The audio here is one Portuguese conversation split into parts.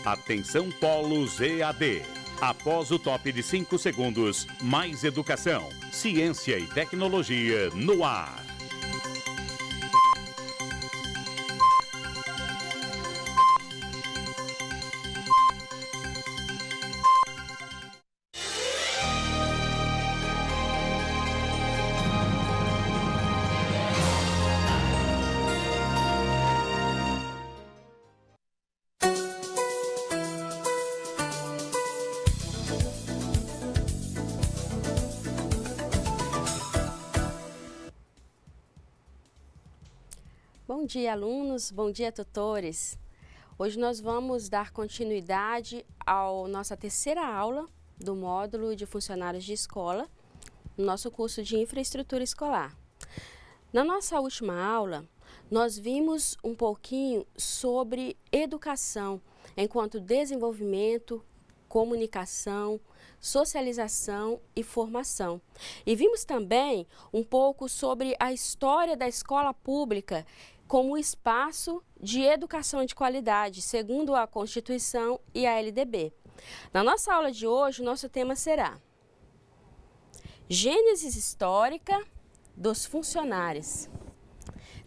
Atenção Polos EAD. Após o top de 5 segundos, mais educação, ciência e tecnologia no ar. Bom dia, alunos. Bom dia, tutores. Hoje nós vamos dar continuidade à nossa terceira aula do módulo de funcionários de escola, no nosso curso de infraestrutura escolar. Na nossa última aula, nós vimos um pouquinho sobre educação, enquanto desenvolvimento, comunicação, socialização e formação. E vimos também um pouco sobre a história da escola pública como espaço de educação de qualidade, segundo a Constituição e a LDB. Na nossa aula de hoje, o nosso tema será Gênese histórica dos funcionários.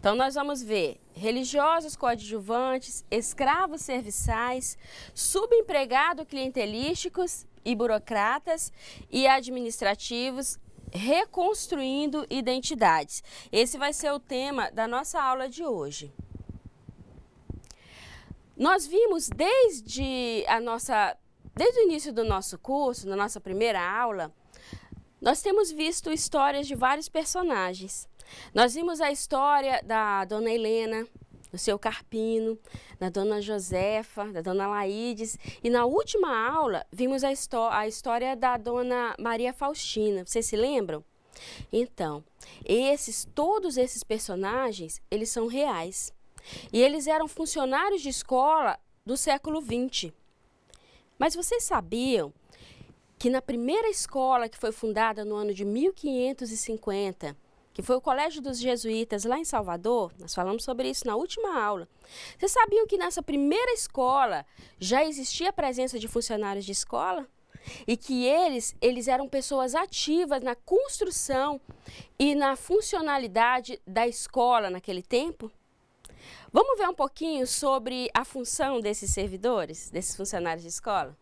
Então, nós vamos ver religiosos coadjuvantes, escravos serviçais, subempregados clientelísticos e burocratas e administrativos, reconstruindo identidades. Esse vai ser o tema da nossa aula de hoje. Nós vimos desde o início do nosso curso, na nossa primeira aula, nós temos visto histórias de vários personagens. Nós vimos a história da Dona Helena, do seu Carpino, da Dona Josefa, da Dona Laídes, e na última aula vimos a história da Dona Maria Faustina. Vocês se lembram? Então, todos esses personagens, eles são reais. E eles eram funcionários de escola do século XX. Mas vocês sabiam que na primeira escola que foi fundada no ano de 1550, que foi o Colégio dos Jesuítas lá em Salvador, nós falamos sobre isso na última aula. Vocês sabiam que nessa primeira escola já existia a presença de funcionários de escola? E que eles eram pessoas ativas na construção e na funcionalidade da escola naquele tempo? Vamos ver um pouquinho sobre a função desses servidores, desses funcionários de escola?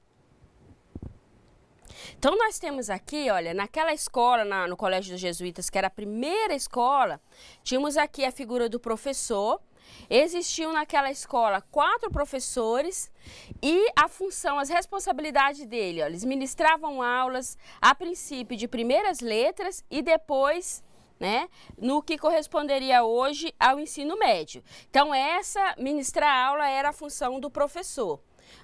Então, nós temos aqui, olha, naquela escola, no Colégio dos Jesuítas, que era a primeira escola, tínhamos aqui a figura do professor. Existiam naquela escola 4 professores e a função, as responsabilidades dele, olha, eles ministravam aulas, a princípio, de primeiras letras e depois, né, no que corresponderia hoje ao ensino médio. Então, ministrar aula era a função do professor.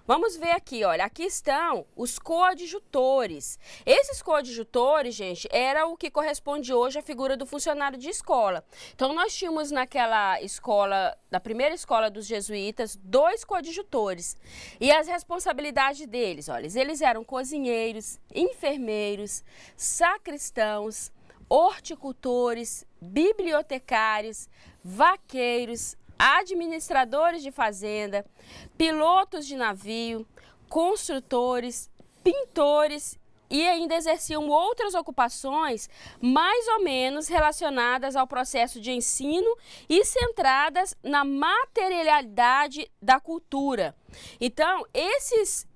Vamos ver aqui, olha, aqui estão os coadjutores. Esses coadjutores, gente, era o que corresponde hoje à figura do funcionário de escola. Então, nós tínhamos naquela escola, da primeira escola dos jesuítas, 2 coadjutores. E as responsabilidades deles, olha, eles eram cozinheiros, enfermeiros, sacristãos, horticultores, bibliotecários, vaqueiros, administradores de fazenda, pilotos de navio, construtores, pintores e ainda exerciam outras ocupações mais ou menos relacionadas ao processo de ensino e centradas na materialidade da cultura. Então, esses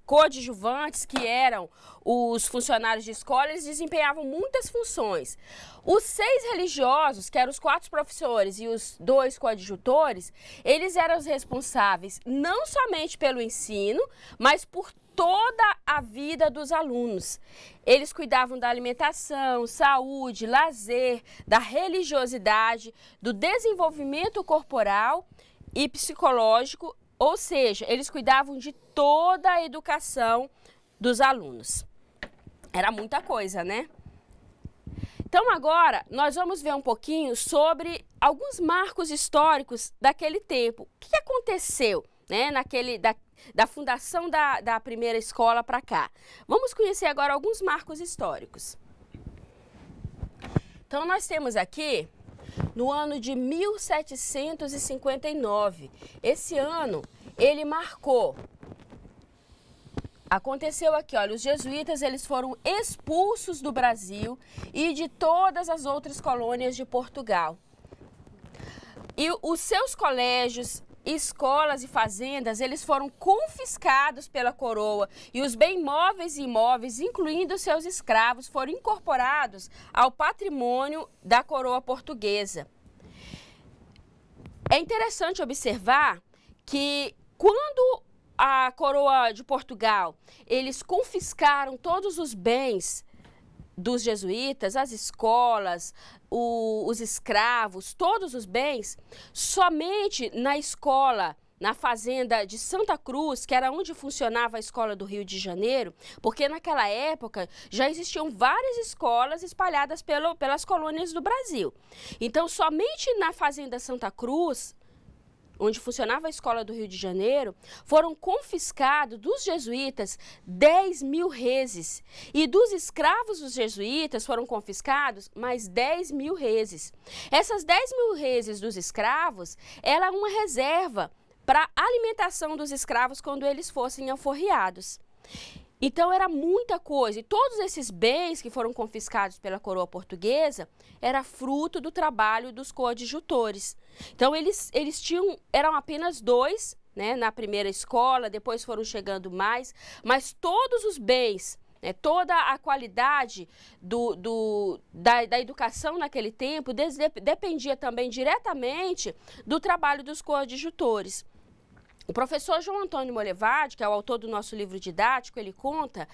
coadjuvantes, que eram os funcionários de escola, eles desempenhavam muitas funções. Os 6 religiosos, que eram os 4 professores e os 2 coadjutores, eles eram os responsáveis não somente pelo ensino, mas por toda a vida dos alunos. Eles cuidavam da alimentação, saúde, lazer, da religiosidade, do desenvolvimento corporal e psicológico, ou seja, eles cuidavam de toda a educação dos alunos. Era muita coisa, né? Então agora nós vamos ver um pouquinho sobre alguns marcos históricos daquele tempo. O que aconteceu, né, da fundação da primeira escola para cá? Vamos conhecer agora alguns marcos históricos. Então nós temos aqui no ano de 1759. Esse ano ele marcou. Aconteceu aqui, olha, os jesuítas eles foram expulsos do Brasil e de todas as outras colônias de Portugal. E os seus colégios, escolas e fazendas, eles foram confiscados pela coroa e os bens móveis e imóveis, incluindo seus escravos, foram incorporados ao patrimônio da coroa portuguesa. É interessante observar que quando a coroa de Portugal, eles confiscaram todos os bens dos jesuítas, as escolas, os escravos, todos os bens, somente na escola, na fazenda de Santa Cruz, que era onde funcionava a escola do Rio de Janeiro, porque naquela época já existiam várias escolas espalhadas pelas colônias do Brasil. Então, somente na fazenda Santa Cruz, onde funcionava a escola do Rio de Janeiro, foram confiscados dos jesuítas 10.000 reses. E dos escravos dos jesuítas foram confiscados mais 10.000 reses. Essas 10.000 reses dos escravos era uma reserva para a alimentação dos escravos quando eles fossem alforriados. Então era muita coisa, e todos esses bens que foram confiscados pela coroa portuguesa era fruto do trabalho dos coadjutores. Então eles eram apenas 2, né, na primeira escola, depois foram chegando mais, mas todos os bens, né, toda a qualidade da educação naquele tempo dependia também diretamente do trabalho dos coadjutores. O professor João Antônio Molevade, que é o autor do nosso livro didático, ele conta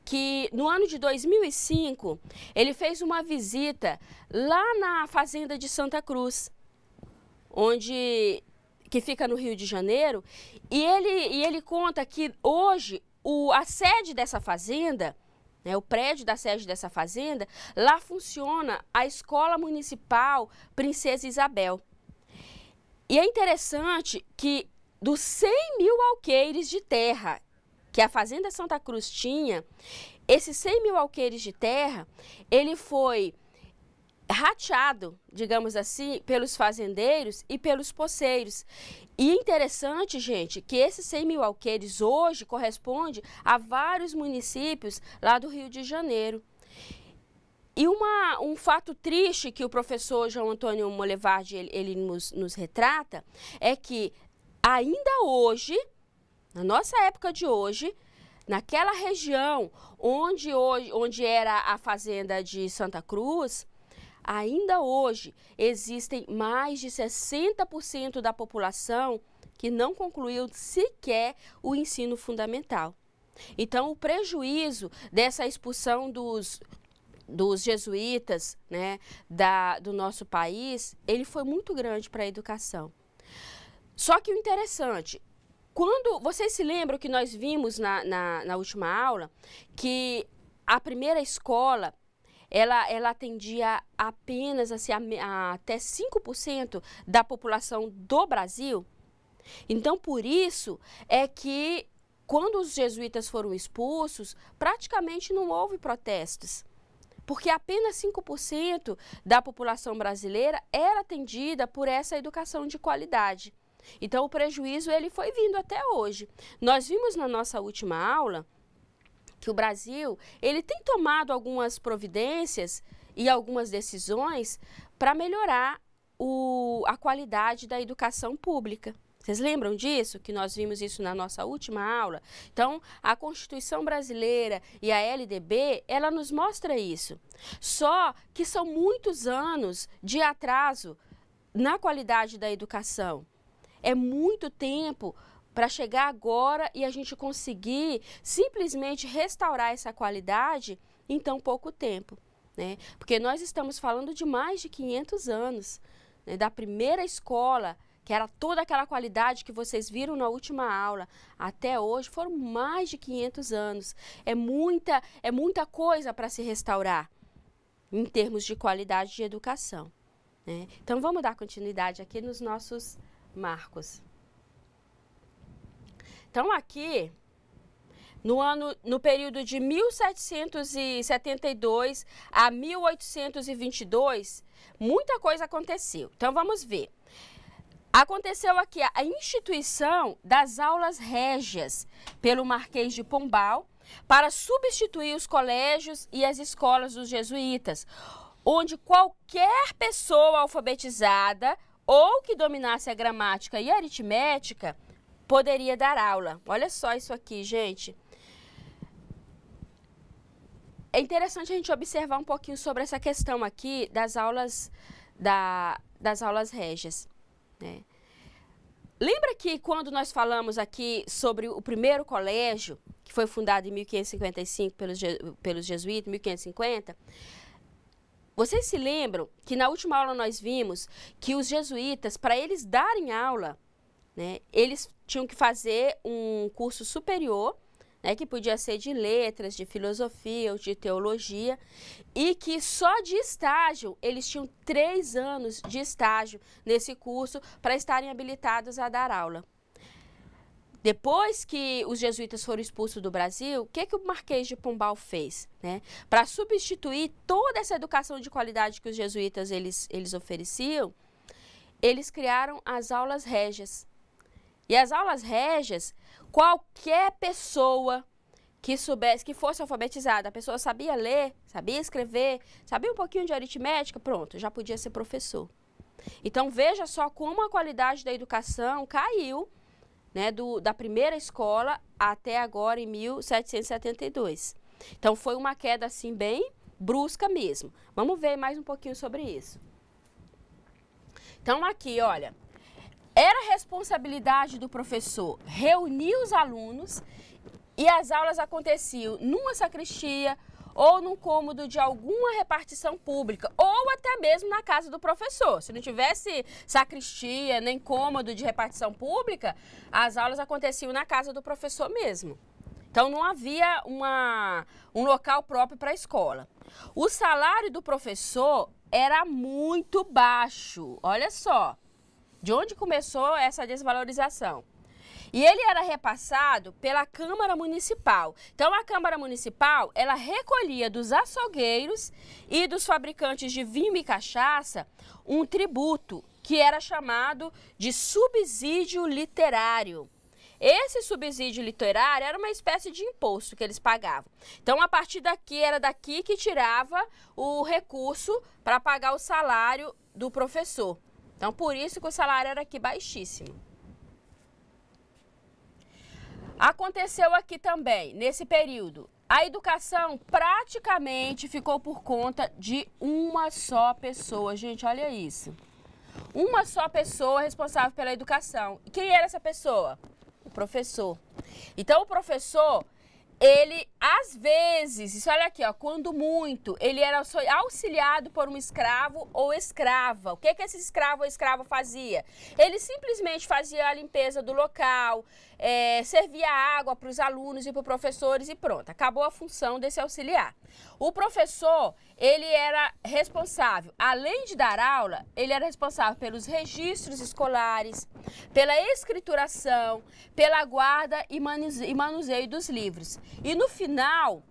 que no ano de 2005, ele fez uma visita lá na fazenda de Santa Cruz, que fica no Rio de Janeiro, e ele conta que hoje a sede dessa fazenda, né, o prédio da sede dessa fazenda, lá funciona a Escola Municipal Princesa Isabel. E é interessante que dos 100.000 alqueires de terra que a Fazenda Santa Cruz tinha, esses 100.000 alqueires de terra, ele foi rateado, digamos assim, pelos fazendeiros e pelos poceiros. E é interessante, gente, que esses 100.000 alqueires hoje corresponde a vários municípios lá do Rio de Janeiro. E um fato triste que o professor João Antônio Molevade ele nos retrata é que ainda hoje, na nossa época de hoje, naquela região onde era a fazenda de Santa Cruz, ainda hoje existem mais de 60% da população que não concluiu sequer o ensino fundamental. Então, o prejuízo dessa expulsão dos jesuítas, né, do nosso país, ele foi muito grande para a educação. Só que o interessante, quando vocês se lembram que nós vimos na última aula, que a primeira escola, ela atendia apenas assim, até 5% da população do Brasil. Então, por isso é que quando os jesuítas foram expulsos, praticamente não houve protestos. Porque apenas 5% da população brasileira era atendida por essa educação de qualidade. Então, o prejuízo ele foi vindo até hoje. Nós vimos na nossa última aula que o Brasil ele tem tomado algumas providências e algumas decisões para melhorar a qualidade da educação pública. Vocês lembram disso? Que nós vimos isso na nossa última aula? Então, a Constituição Brasileira e a LDB, ela nos mostra isso. Só que são muitos anos de atraso na qualidade da educação. É muito tempo para chegar agora e a gente conseguir simplesmente restaurar essa qualidade em tão pouco tempo, né? Porque nós estamos falando de mais de 500 anos, né? Da primeira escola, que era toda aquela qualidade que vocês viram na última aula, até hoje foram mais de 500 anos. É muita coisa para se restaurar em termos de qualidade de educação, né? Então, vamos dar continuidade aqui nos nossos marcos. Então, aqui, no período de 1772 a 1822, muita coisa aconteceu. Então, vamos ver. Aconteceu aqui a instituição das aulas régias pelo Marquês de Pombal para substituir os colégios e as escolas dos jesuítas, onde qualquer pessoa alfabetizada ou que dominasse a gramática e a aritmética poderia dar aula. Olha só isso aqui, gente. É interessante a gente observar um pouquinho sobre essa questão aqui das aulas régias, né? Lembra que quando nós falamos aqui sobre o primeiro colégio, que foi fundado em 1555 pelos jesuítas, 1550, vocês se lembram que na última aula nós vimos que os jesuítas, para eles darem aula, né, eles tinham que fazer um curso superior, né, que podia ser de letras, de filosofia ou de teologia, e que só de estágio, eles tinham 3 anos de estágio nesse curso para estarem habilitados a dar aula. Depois que os jesuítas foram expulsos do Brasil, o que o Marquês de Pombal fez, né? Para substituir toda essa educação de qualidade que os jesuítas eles ofereciam, eles criaram as aulas régias. E as aulas régias, qualquer pessoa que soubesse, que fosse alfabetizada, a pessoa sabia ler, sabia escrever, sabia um pouquinho de aritmética, pronto, já podia ser professor. Então veja só como a qualidade da educação caiu, né, da primeira escola até agora em 1772. Então foi uma queda assim bem brusca mesmo. Vamos ver mais um pouquinho sobre isso. Então aqui, olha, era responsabilidade do professor reunir os alunos e as aulas aconteciam numa sacristia ou num cômodo de alguma repartição pública, ou até mesmo na casa do professor. Se não tivesse sacristia nem cômodo de repartição pública, as aulas aconteciam na casa do professor mesmo. Então não havia um local próprio para a escola. O salário do professor era muito baixo, olha só. De onde começou essa desvalorização? E ele era repassado pela Câmara Municipal. Então, a Câmara Municipal, ela recolhia dos açougueiros e dos fabricantes de vinho e cachaça um tributo, que era chamado de subsídio literário. Esse subsídio literário era uma espécie de imposto que eles pagavam. Então, a partir daqui, era daqui que tirava o recurso para pagar o salário do professor. Então, por isso que o salário era aqui baixíssimo. Aconteceu aqui também, nesse período, a educação praticamente ficou por conta de uma só pessoa. Gente, olha isso. Uma só pessoa responsável pela educação. E quem era essa pessoa? O professor. Então, o professor, ele, às vezes, isso olha aqui, ó, quando muito, ele era auxiliado por um escravo ou escrava. O que esse escravo ou escrava fazia? Ele simplesmente fazia a limpeza do local, servia água para os alunos e para os professores e pronto, acabou a função desse auxiliar. O professor, ele era responsável, além de dar aula, ele era responsável pelos registros escolares, pela escrituração, pela guarda e manuseio dos livros. E no final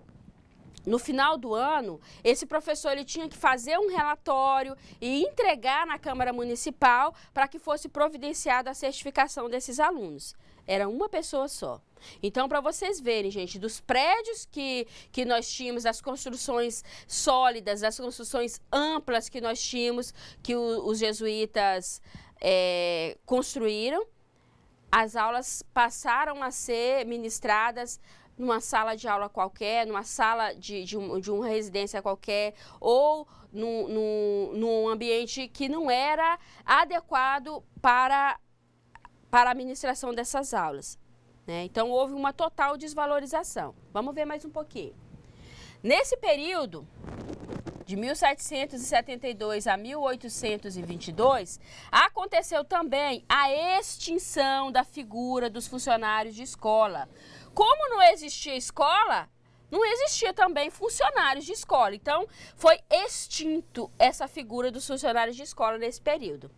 do ano, esse professor ele tinha que fazer um relatório e entregar na Câmara Municipal para que fosse providenciada a certificação desses alunos. Era uma pessoa só. Então, para vocês verem, gente, dos prédios que nós tínhamos, das construções sólidas, das construções amplas que nós tínhamos, que os jesuítas construíram, as aulas passaram a ser ministradas numa sala de aula qualquer, numa sala de uma residência qualquer, ou num ambiente que não era adequado para a administração dessas aulas, né? Então, houve uma total desvalorização. Vamos ver mais um pouquinho. Nesse período, de 1772 a 1822, aconteceu também a extinção da figura dos funcionários de escola. Como não existia escola, não existia também funcionários de escola. Então, foi extinto essa figura dos funcionários de escola nesse período.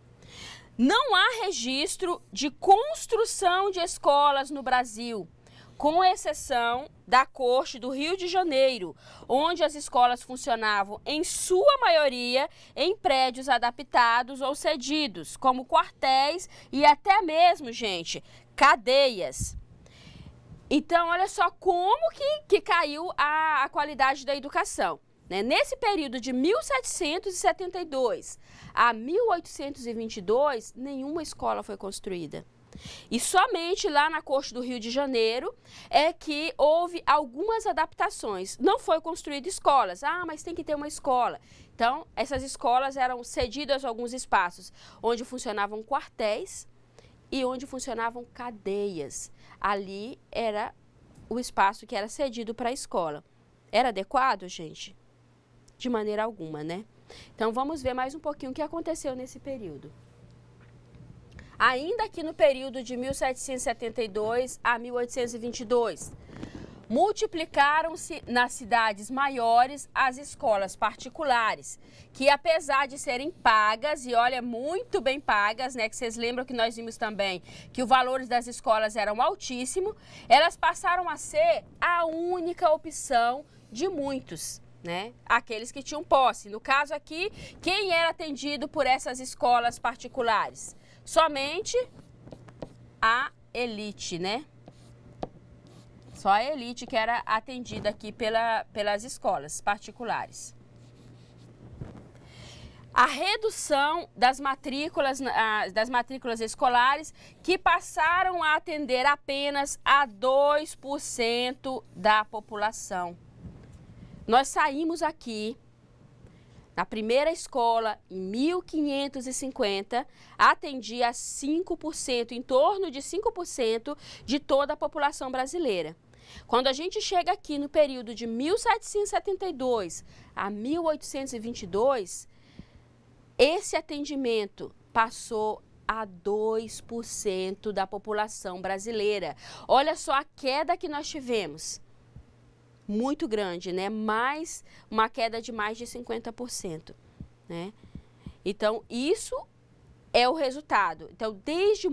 Não há registro de construção de escolas no Brasil, com exceção da Corte do Rio de Janeiro, onde as escolas funcionavam, em sua maioria, em prédios adaptados ou cedidos, como quartéis e até mesmo, gente, cadeias. Então, olha só como que caiu a qualidade da educação. Nesse período de 1772 a 1822, nenhuma escola foi construída. E somente lá na Corte do Rio de Janeiro é que houve algumas adaptações. Não foi construída escolas. Ah, mas tem que ter uma escola. Então, essas escolas eram cedidas a alguns espaços onde funcionavam quartéis e onde funcionavam cadeias. Ali era o espaço que era cedido para a escola. Era adequado, gente? De maneira alguma, né? Então, vamos ver mais um pouquinho o que aconteceu nesse período. Ainda aqui no período de 1772 a 1822, multiplicaram-se nas cidades maiores as escolas particulares, que apesar de serem pagas, e olha, muito bem pagas, né, que vocês lembram que nós vimos também que os valores das escolas eram altíssimos, elas passaram a ser a única opção de muitos, né, aqueles que tinham posse. No caso aqui, quem era atendido por essas escolas particulares? Somente a elite, né? Só a elite que era atendida aqui pelas escolas particulares. A redução das matrículas escolares, que passaram a atender apenas a 2% da população. Nós saímos aqui, na primeira escola, em 1550, atendia a 5%, em torno de 5% de toda a população brasileira. Quando a gente chega aqui no período de 1772 a 1822, esse atendimento passou a 2% da população brasileira. Olha só a queda que nós tivemos. Muito grande, né? Uma queda de mais de 50%, né? Então, isso é o resultado. Então, desde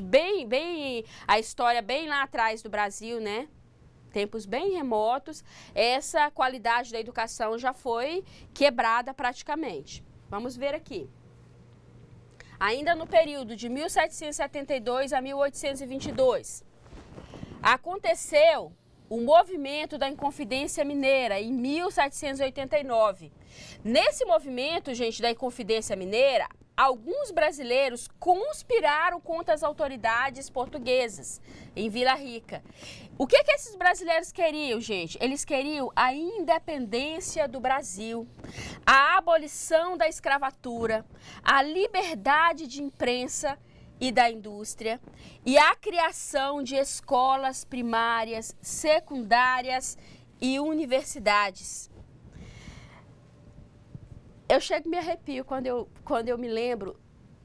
bem a história bem lá atrás do Brasil, né? Tempos bem remotos, essa qualidade da educação já foi quebrada praticamente. Vamos ver aqui. Ainda no período de 1772 a 1822, aconteceu o movimento da Inconfidência Mineira, em 1789. Nesse movimento, gente, da Inconfidência Mineira, alguns brasileiros conspiraram contra as autoridades portuguesas em Vila Rica. O que esses brasileiros queriam, gente? Eles queriam a independência do Brasil, a abolição da escravatura, a liberdade de imprensa e da indústria, e a criação de escolas primárias, secundárias e universidades. Eu chego e me arrepio quando eu me lembro,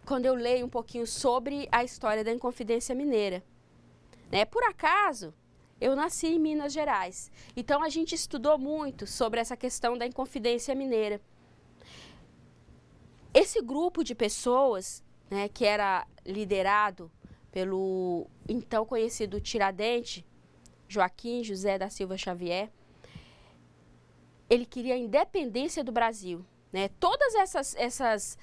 quando eu leio um pouquinho sobre a história da Inconfidência Mineira. Né? Por acaso, eu nasci em Minas Gerais, então a gente estudou muito sobre essa questão da Inconfidência Mineira. Esse grupo de pessoas, né, que era liderado pelo então conhecido Tiradentes, Joaquim José da Silva Xavier, ele queria a independência do Brasil, né? Todas essas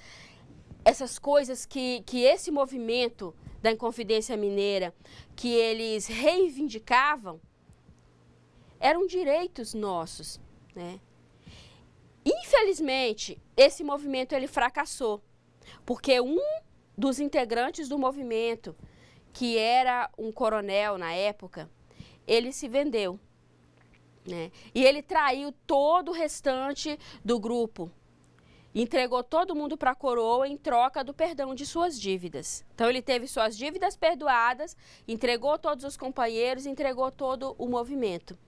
coisas que esse movimento da Inconfidência Mineira, que eles reivindicavam, eram direitos nossos, né? Infelizmente, esse movimento ele fracassou, porque um dos integrantes do movimento, que era um coronel na época, ele se vendeu, né? E ele traiu todo o restante do grupo, entregou todo mundo para a coroa em troca do perdão de suas dívidas. Então ele teve suas dívidas perdoadas, entregou todos os companheiros, entregou todo o movimento.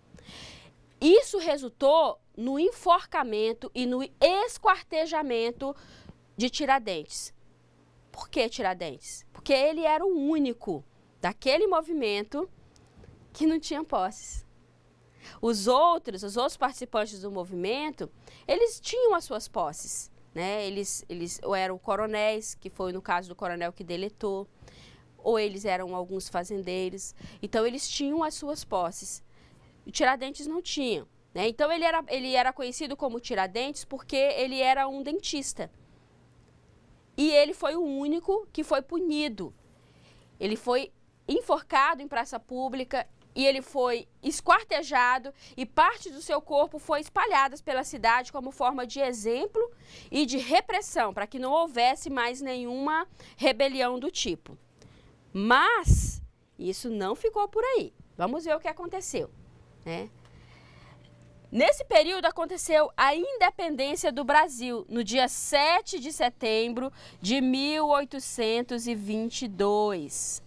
Isso resultou no enforcamento e no esquartejamento de Tiradentes. Por que Tiradentes? Porque ele era o único daquele movimento que não tinha posses. Os outros participantes do movimento, eles tinham as suas posses, né? Eles eram coronéis, que foi no caso do coronel que deletou. ou eles eram alguns fazendeiros. Então, eles tinham as suas posses. O Tiradentes não tinha, né? Então, ele era conhecido como Tiradentes porque ele era um dentista. E ele foi o único que foi punido. Ele foi enforcado em praça pública e ele foi esquartejado e parte do seu corpo foi espalhada pela cidade como forma de exemplo e de repressão, para que não houvesse mais nenhuma rebelião do tipo. Mas isso não ficou por aí. Vamos ver o que aconteceu, né? Nesse período aconteceu a independência do Brasil, no dia 7 de setembro de 1822.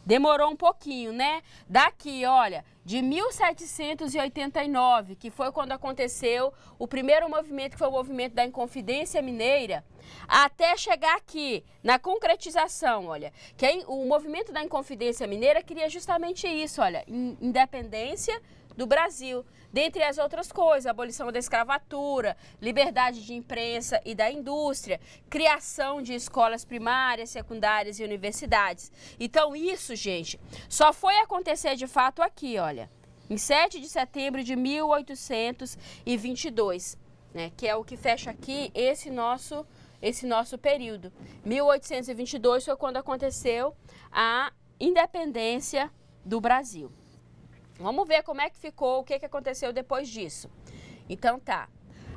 Demorou um pouquinho, né? Daqui, olha, de 1789, que foi quando aconteceu o primeiro movimento, que foi o movimento da Inconfidência Mineira, até chegar aqui, na concretização, olha, que o movimento da Inconfidência Mineira queria justamente isso, olha, independência do Brasil, dentre as outras coisas, abolição da escravatura, liberdade de imprensa e da indústria, criação de escolas primárias, secundárias e universidades. Então isso, gente, só foi acontecer de fato aqui, olha, em 7 de setembro de 1822, né, que é o que fecha aqui esse nosso período. 1822 foi quando aconteceu a independência do Brasil. Vamos ver como é que ficou, o que aconteceu depois disso. Então tá.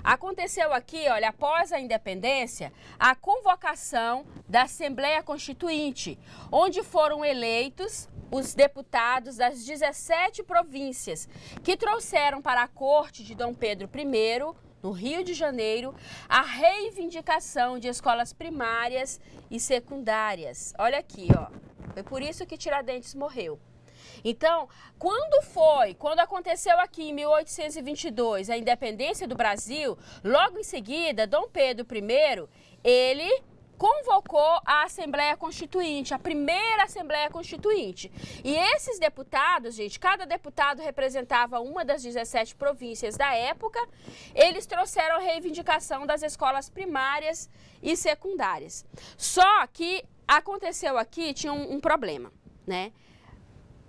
Aconteceu aqui, olha, após a independência, a convocação da Assembleia Constituinte, onde foram eleitos os deputados das 17 províncias, que trouxeram para a corte de Dom Pedro I, no Rio de Janeiro, a reivindicação de escolas primárias e secundárias. Olha aqui, ó. Foi por isso que Tiradentes morreu. Então, quando aconteceu aqui em 1822 a independência do Brasil, logo em seguida, Dom Pedro I, ele convocou a Assembleia Constituinte, a primeira Assembleia Constituinte. E esses deputados, gente, cada deputado representava uma das 17 províncias da época, eles trouxeram a reivindicação das escolas primárias e secundárias. Só que aconteceu aqui, tinha um problema, né?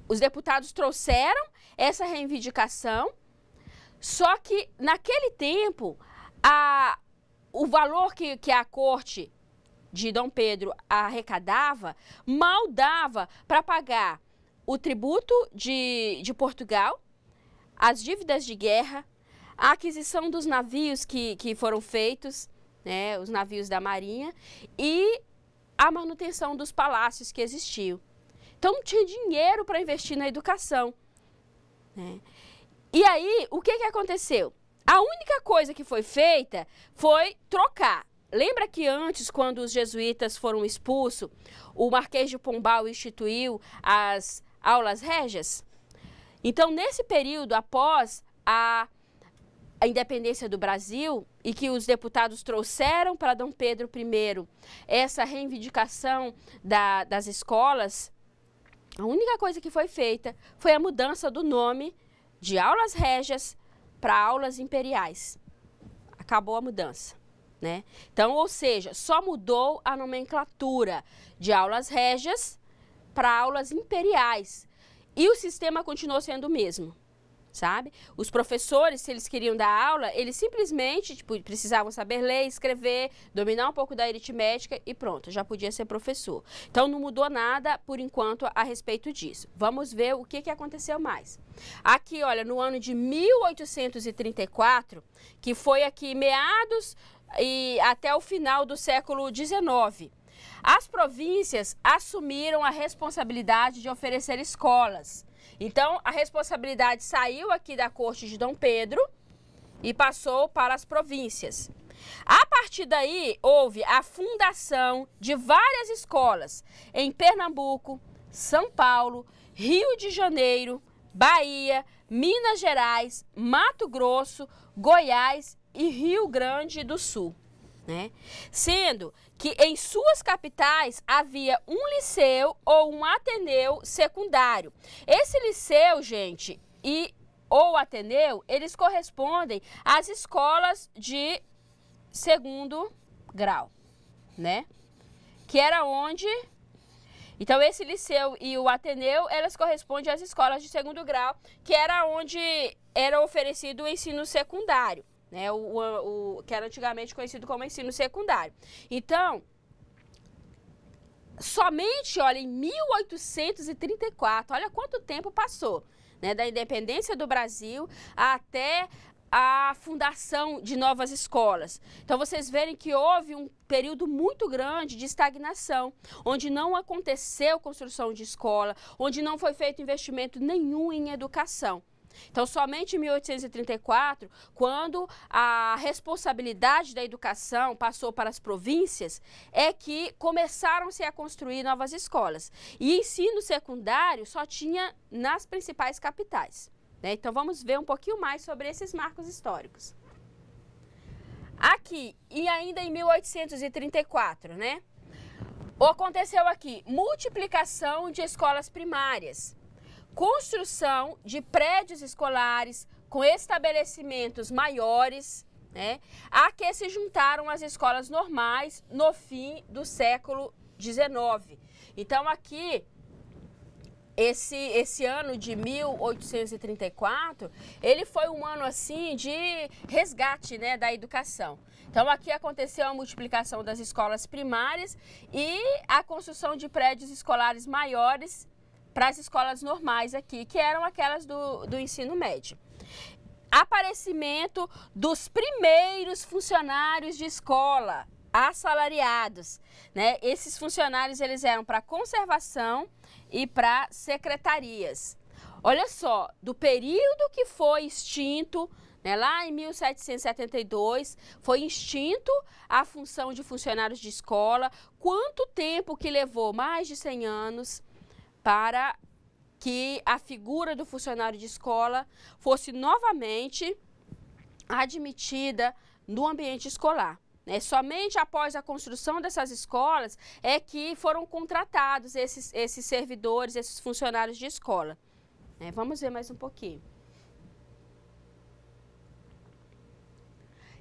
Os deputados trouxeram essa reivindicação, só que naquele tempo o valor que a corte de Dom Pedro arrecadava mal dava para pagar o tributo de Portugal, as dívidas de guerra, a aquisição dos navios que foram feitos, né, os navios da Marinha, e a manutenção dos palácios que existiam. Então, não tinha dinheiro para investir na educação, né? E aí, o que aconteceu? A única coisa que foi feita foi trocar. Lembra que antes, quando os jesuítas foram expulsos, o Marquês de Pombal instituiu as aulas régias? Então, nesse período, após a independência do Brasil, e que os deputados trouxeram para Dom Pedro I essa reivindicação das escolas, a única coisa que foi feita foi a mudança do nome de aulas régias para aulas imperiais. Acabou a mudança, né? Então, ou seja, só mudou a nomenclatura de aulas régias para aulas imperiais. E o sistema continuou sendo o mesmo, sabe? Os professores, se eles queriam dar aula, eles simplesmente precisavam saber ler, escrever, dominar um pouco da aritmética e pronto, já podia ser professor. Então, não mudou nada, por enquanto, a respeito disso. Vamos ver o que aconteceu mais. Aqui, olha, no ano de 1834, que foi aqui meados e até o final do século XIX, as províncias assumiram a responsabilidade de oferecer escolas. Então, a responsabilidade saiu aqui da corte de Dom Pedro e passou para as províncias. A partir daí, houve a fundação de várias escolas em Pernambuco, São Paulo, Rio de Janeiro, Bahia, Minas Gerais, Mato Grosso, Goiás e Rio Grande do Sul, né? Sendo que em suas capitais havia um liceu ou um ateneu secundário. Esse liceu, gente, ou ateneu, eles correspondem às escolas de segundo grau, né? Que era onde Então, esse liceu e o Ateneu, elas correspondem às escolas de segundo grau, que era onde era oferecido o ensino secundário, né? Que era antigamente conhecido como ensino secundário. Então, somente, olha, em 1834, olha quanto tempo passou, né? Da independência do Brasil até a fundação de novas escolas. Então, vocês verem que houve um período muito grande de estagnação, onde não aconteceu construção de escola, onde não foi feito investimento nenhum em educação. Então, somente em 1834, quando a responsabilidade da educação passou para as províncias, é que começaram-se a construir novas escolas. E ensino secundário só tinha nas principais capitais. Então, vamos ver um pouquinho mais sobre esses marcos históricos. Aqui, e ainda em 1834, né? Aconteceu aqui multiplicação de escolas primárias, construção de prédios escolares com estabelecimentos maiores, né? A que se juntaram as escolas normais no fim do século XIX. Então, aqui, esse ano de 1834, ele foi um ano assim de resgate, né, da educação. Então aqui aconteceu a multiplicação das escolas primárias e a construção de prédios escolares maiores para as escolas normais aqui, que eram aquelas do ensino médio. Aparecimento dos primeiros funcionários de escola, assalariados, né? Esses funcionários, eles eram para conservação e para secretarias. Olha só, do período que foi extinto, né, lá em 1772, foi extinto a função de funcionários de escola, quanto tempo que levou, mais de 100 anos, para que a figura do funcionário de escola fosse novamente admitida no ambiente escolar. Somente após a construção dessas escolas é que foram contratados esses servidores, esses funcionários de escola. Vamos ver mais um pouquinho.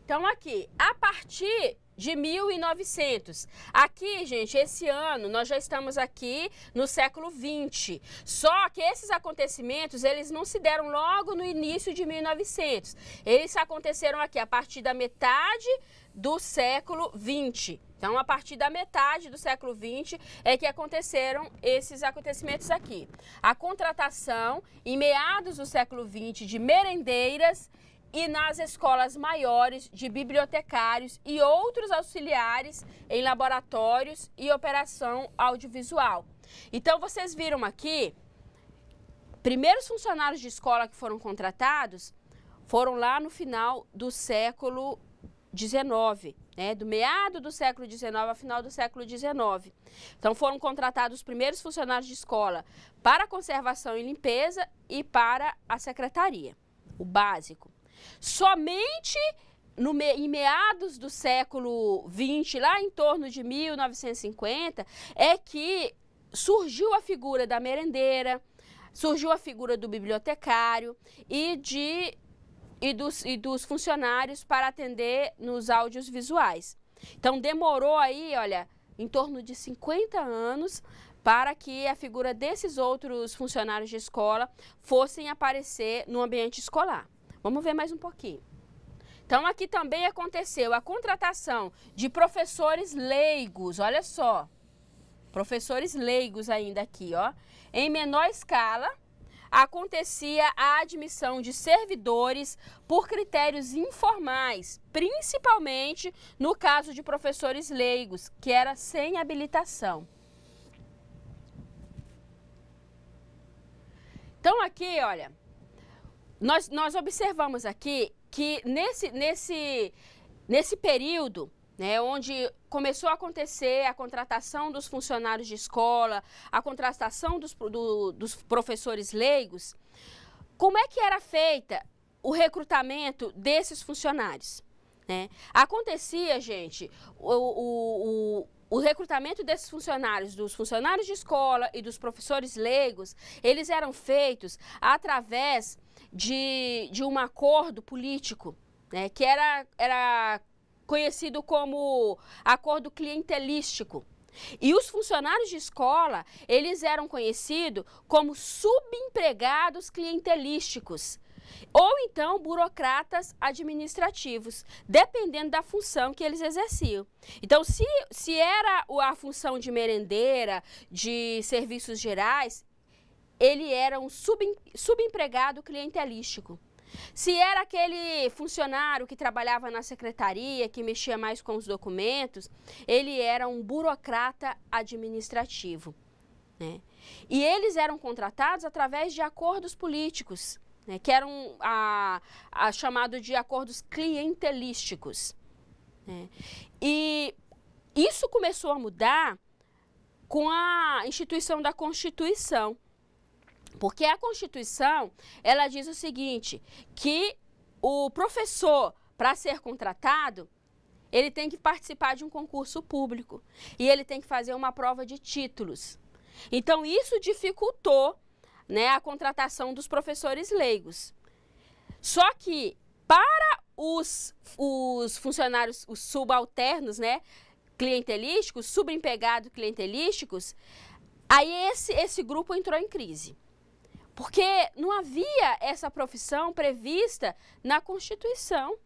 Então, aqui, a partir de 1900. Aqui, gente, esse ano, nós já estamos aqui no século XX. Só que esses acontecimentos, eles não se deram logo no início de 1900. Eles aconteceram aqui a partir da metade do século XX. Então, a partir da metade do século XX é que aconteceram esses acontecimentos aqui. A contratação, em meados do século XX, de merendeiras e nas escolas maiores de bibliotecários e outros auxiliares em laboratórios e operação audiovisual. Então, vocês viram aqui, primeiros funcionários de escola que foram contratados foram lá no final do século XIX, né? Do meado do século XIX ao final do século XIX. Então, foram contratados os primeiros funcionários de escola para conservação e limpeza e para a secretaria, o básico. Somente em meados do século XX, lá em torno de 1950, é que surgiu a figura da merendeira, surgiu a figura do bibliotecário e dos funcionários para atender nos áudios visuais. Então, demorou aí, olha, em torno de 50 anos para que a figura desses outros funcionários de escola fossem aparecer no ambiente escolar. Vamos ver mais um pouquinho. Então, aqui também aconteceu a contratação de professores leigos, olha só, professores leigos ainda aqui, ó. Em menor escala, acontecia a admissão de servidores por critérios informais, principalmente no caso de professores leigos, que era sem habilitação. Então, aqui, olha, nós observamos aqui que nesse período, né, onde começou a acontecer a contratação dos funcionários de escola, a contratação dos professores leigos, como é que era feita o recrutamento desses funcionários? Né? Acontecia, gente, o recrutamento desses funcionários, dos funcionários de escola e dos professores leigos, eles eram feitos através de um acordo político, né, que era conhecido como acordo clientelístico. E os funcionários de escola, eles eram conhecidos como subempregados clientelísticos, ou então burocratas administrativos, dependendo da função que eles exerciam. Então, se era a função de merendeira, de serviços gerais, ele era um subempregado clientelístico. Se era aquele funcionário que trabalhava na secretaria, que mexia mais com os documentos, ele era um burocrata administrativo, né? E eles eram contratados através de acordos políticos, né, que eram chamado de acordos clientelísticos, né? E isso começou a mudar com a instituição da Constituição. Porque a Constituição, ela diz o seguinte, que o professor, para ser contratado, ele tem que participar de um concurso público e ele tem que fazer uma prova de títulos. Então, isso dificultou, né, a contratação dos professores leigos. Só que, para os funcionários, os subalternos, né, clientelísticos, subempregados clientelísticos, aí esse grupo entrou em crise. Porque não havia essa profissão prevista na Constituição.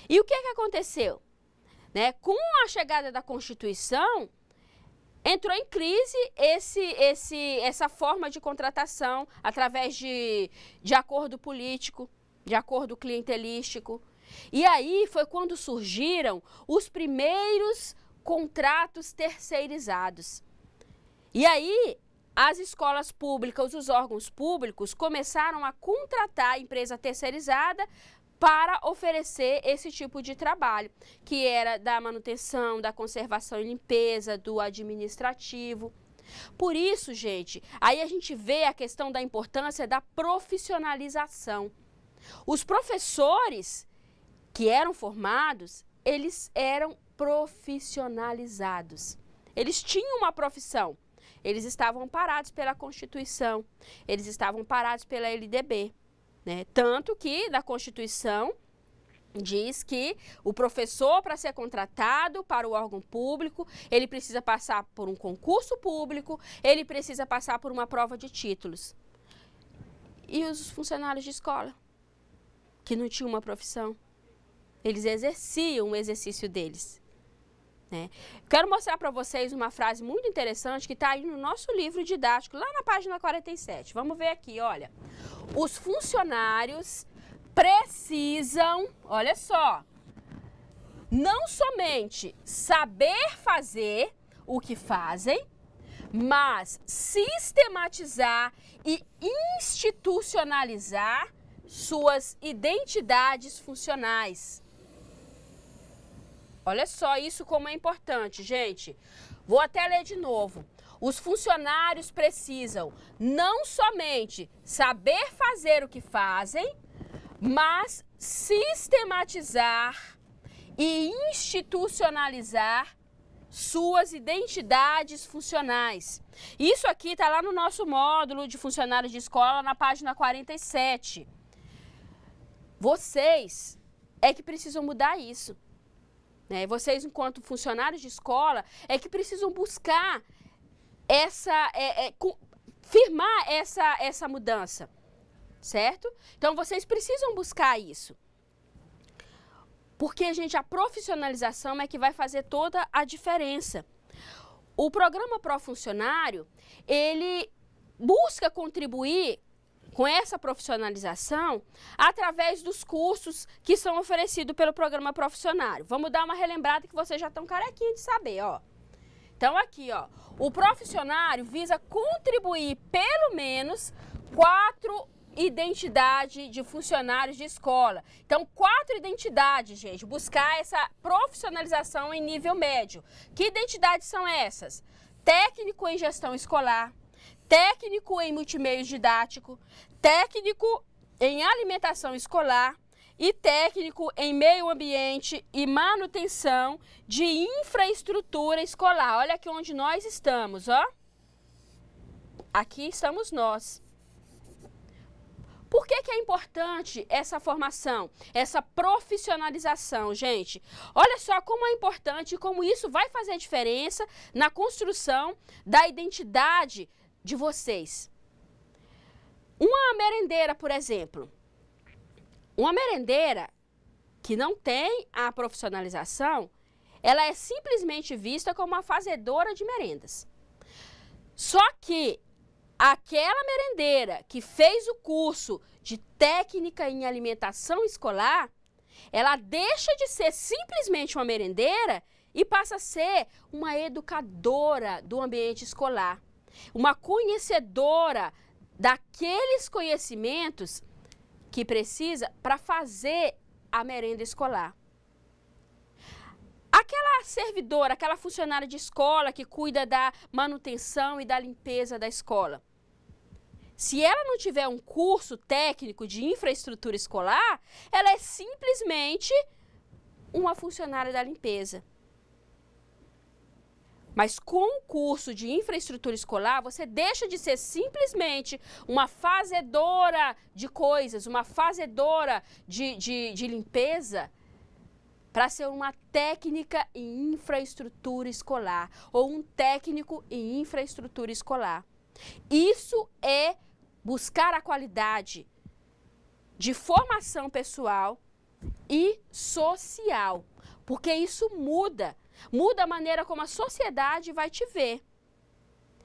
E o que aconteceu? Né? Com a chegada da Constituição, entrou em crise essa forma de contratação através de acordo político, de acordo clientelístico. E aí foi quando surgiram os primeiros contratos terceirizados. E aí as escolas públicas, os órgãos públicos começaram a contratar a empresa terceirizada para oferecer esse tipo de trabalho, que era da manutenção, da conservação e limpeza, do administrativo. Por isso, gente, aí a gente vê a questão da importância da profissionalização. Os professores que eram formados, eles eram profissionalizados. Eles tinham uma profissão. Eles estavam parados pela Constituição, eles estavam parados pela LDB, né? Tanto que na Constituição diz que o professor, para ser contratado para o órgão público, ele precisa passar por um concurso público, ele precisa passar por uma prova de títulos. E os funcionários de escola, que não tinham uma profissão, eles exerciam o exercício deles. Né? Quero mostrar para vocês uma frase muito interessante que está aí no nosso livro didático, lá na página 47. Vamos ver aqui, olha. Os funcionários precisam, olha só, não somente saber fazer o que fazem, mas sistematizar e institucionalizar suas identidades funcionais. Olha só isso como é importante, gente. Vou até ler de novo. Os funcionários precisam não somente saber fazer o que fazem, mas sistematizar e institucionalizar suas identidades funcionais. Isso aqui está lá no nosso módulo de funcionários de escola, na página 47. Vocês é que precisam mudar isso. Né? Vocês, enquanto funcionários de escola, é que precisam buscar firmar essa mudança, certo? Então, vocês precisam buscar isso. Porque, gente, a profissionalização é que vai fazer toda a diferença. O programa Profuncionário, ele busca contribuir com essa profissionalização através dos cursos que são oferecidos pelo programa Profuncionário. Vamos dar uma relembrada que vocês já estão carequinhos de saber, ó. Então, aqui, ó, o Profuncionário visa contribuir pelo menos 4 identidades de funcionários de escola. Então, 4 identidades, gente, buscar essa profissionalização em nível médio. Que identidades são essas? Técnico em gestão escolar, técnico em multimeios didático, técnico em alimentação escolar e técnico em meio ambiente e manutenção de infraestrutura escolar. Olha aqui onde nós estamos, ó. Aqui estamos nós. Por que que é importante essa formação, essa profissionalização, gente? Olha só como é importante e como isso vai fazer diferença na construção da identidade de vocês. Uma merendeira, por exemplo. Uma merendeira que não tem a profissionalização, ela é simplesmente vista como uma fazedora de merendas. Só que aquela merendeira que fez o curso de técnica em alimentação escolar, ela deixa de ser simplesmente uma merendeira e passa a ser uma educadora do ambiente escolar, uma conhecedora daqueles conhecimentos que precisa para fazer a merenda escolar. Aquela servidora, aquela funcionária de escola que cuida da manutenção e da limpeza da escola, se ela não tiver um curso técnico de infraestrutura escolar, ela é simplesmente uma funcionária da limpeza. Mas com o curso de infraestrutura escolar, você deixa de ser simplesmente uma fazedora de coisas, uma fazedora de limpeza, para ser uma técnica em infraestrutura escolar ou um técnico em infraestrutura escolar. Isso é buscar a qualidade de formação pessoal e social, porque isso muda a maneira como a sociedade vai te ver.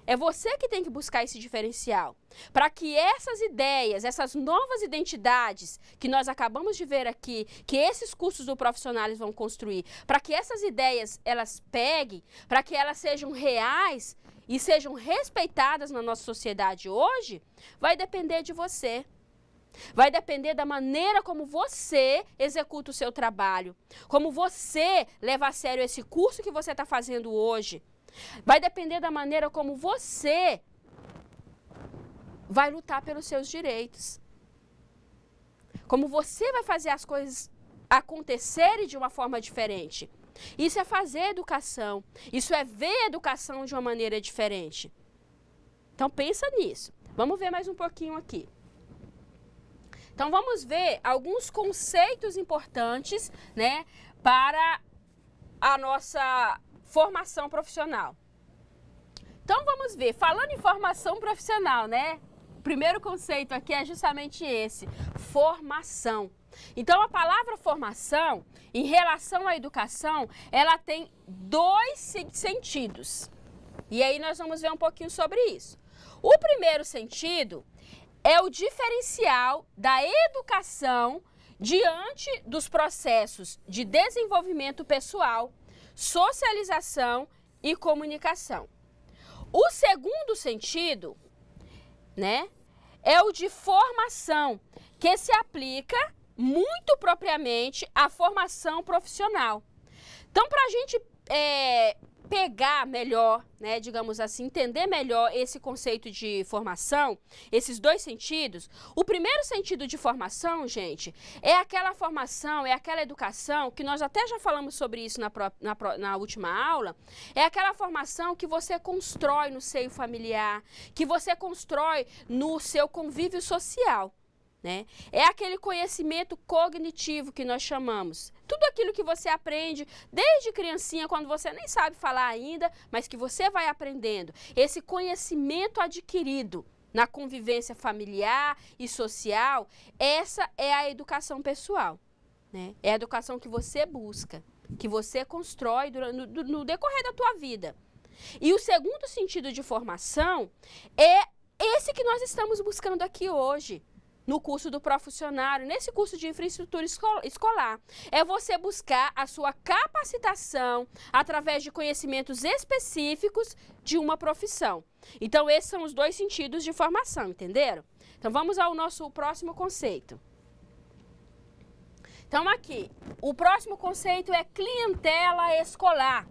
É você que tem que buscar esse diferencial, para que essas ideias, essas novas identidades que nós acabamos de ver aqui, que esses cursos do Profissionais vão construir, para que essas ideias elas peguem, para que elas sejam reais e sejam respeitadas na nossa sociedade hoje, vai depender de você. Vai depender da maneira como você executa o seu trabalho, como você leva a sério esse curso que você está fazendo hoje. Vai depender da maneira como você vai lutar pelos seus direitos. Como você vai fazer as coisas acontecerem de uma forma diferente. Isso é fazer educação. Isso é ver a educação de uma maneira diferente. Então pensa nisso. Vamos ver mais um pouquinho aqui. Então vamos ver alguns conceitos importantes, né, para a nossa formação profissional. Então vamos ver, falando em formação profissional, né? O primeiro conceito aqui é justamente esse, formação. Então a palavra formação, em relação à educação, ela tem dois sentidos. E aí nós vamos ver um pouquinho sobre isso. O primeiro sentido é o diferencial da educação diante dos processos de desenvolvimento pessoal, socialização e comunicação. O segundo sentido, né, é o de formação, que se aplica muito propriamente à formação profissional. Então, para a gente pegar melhor, né, digamos assim, entender melhor esse conceito de formação, esses dois sentidos, o primeiro sentido de formação, gente, é aquela formação, é aquela educação, que nós até já falamos sobre isso na última aula, é aquela formação que você constrói no seio familiar, que você constrói no seu convívio social. Né? É aquele conhecimento cognitivo que nós chamamos. Tudo aquilo que você aprende desde criancinha, quando você nem sabe falar ainda, mas que você vai aprendendo. Esse conhecimento adquirido na convivência familiar e social, essa é a educação pessoal. Né? É a educação que você busca, que você constrói no decorrer da tua vida. E o segundo sentido de formação é esse que nós estamos buscando aqui hoje. No curso do profissionário, nesse curso de infraestrutura escolar. É você buscar a sua capacitação através de conhecimentos específicos de uma profissão. Então, esses são os dois sentidos de formação, entenderam? Então, vamos ao nosso próximo conceito. Então, aqui, o próximo conceito é clientela escolar.